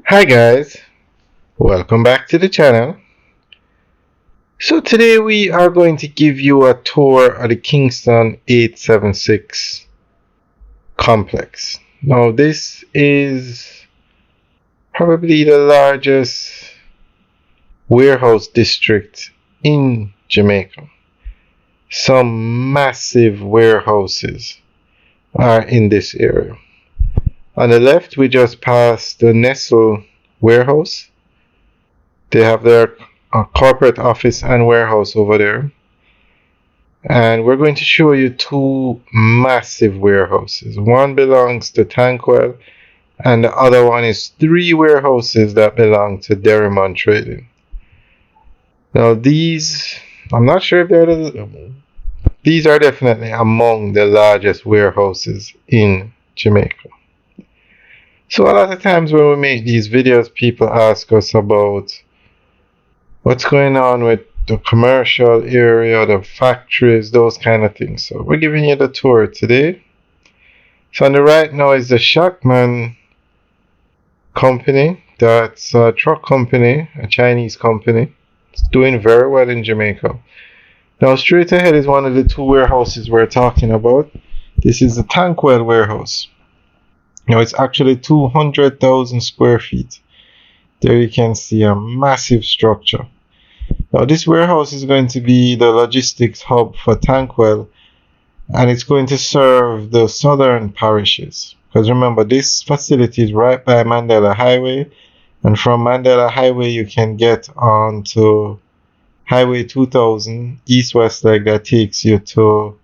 Hi guys, welcome back to the channel. So today we are going to give you a tour of the Kingston 876 complex. Now this is probably the largest warehouse district in Jamaica. Some massive warehouses are in this area. On the left we just passed the Nestle warehouse. They have their corporate office and warehouse over there. And we're going to show you two massive warehouses. One belongs to Tankwell, and the other one is three warehouses that belong to Derrimon Trading. Now I'm not sure if these are definitely among the largest warehouses in Jamaica. So a lot of times when we make these videos, people ask us about what's going on with the commercial area, the factories, those kind of things. So we're giving you the tour today. So on the right now is the Shackman company. That's a truck company, a Chinese company. It's doing very well in Jamaica. Now straight ahead is one of the two warehouses we're talking about. This is the Tankwell warehouse. Now it's actually 200,000 square feet. There you can see a massive structure. Now this warehouse is going to be the logistics hub for Tankwell, and it's going to serve the southern parishes. Because remember, this facility is right by Mandela Highway, and from Mandela Highway you can get onto Highway 2000 east-west leg that takes you to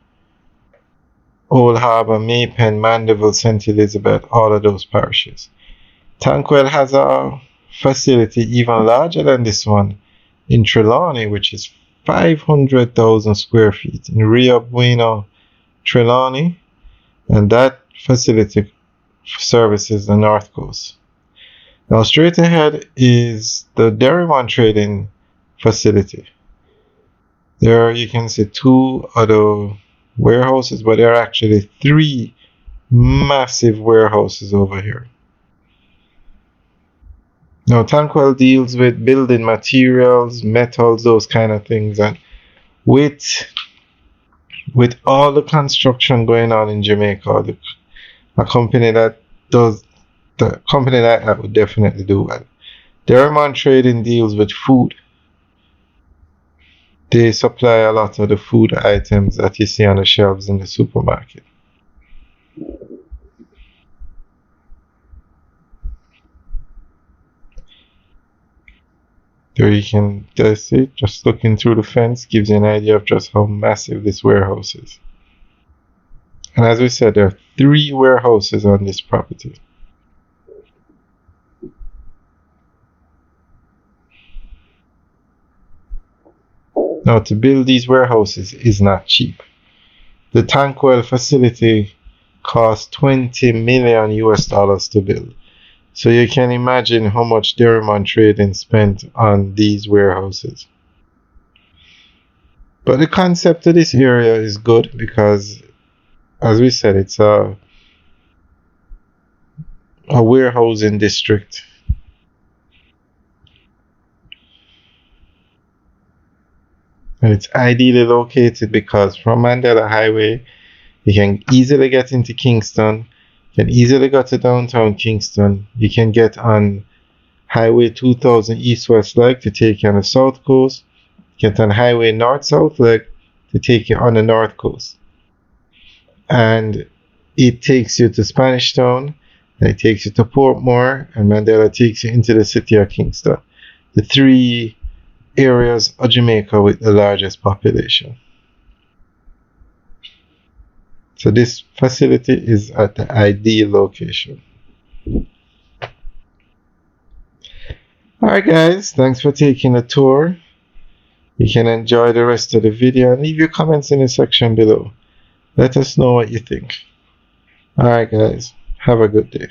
Old Harbour, Maypen, Mandeville, St. Elizabeth, all of those parishes. Tankwell has a facility even larger than this one in Trelawney, which is 500,000 square feet in Rio Bueno, Trelawney, and that facility services the North Coast. Now straight ahead is the Derrimon Trading facility. There you can see two other warehouses, but there are actually three massive warehouses over here. Now Tankwell deals with building materials, metals, those kind of things, and with all the construction going on in Jamaica, a company that would definitely do well. Derrimon Trading deals with food. They supply a lot of the food items that you see on the shelves in the supermarket. There you can see, just looking through the fence gives you an idea of just how massive this warehouse is. And as we said, there are three warehouses on this property. Now to build these warehouses is not cheap. The Tankwell facility cost $20 million US to build. So you can imagine how much Derrimon Trading spent on these warehouses. But the concept of this area is good because, as we said, it's a warehousing district. And it's ideally located because from Mandela Highway, you can easily get into Kingston. You can easily go to downtown Kingston. You can get on Highway 2000 east-west leg to take you on the south coast. Get on Highway north-south leg to take you on the north coast. And it takes you to Spanish Town, and it takes you to Portmore, and Mandela takes you into the city of Kingston. The three areas of Jamaica with the largest population. So this facility is at the ideal location. Alright guys, thanks for taking the tour. You can enjoy the rest of the video and leave your comments in the section below. Let us know what you think. Alright guys, have a good day.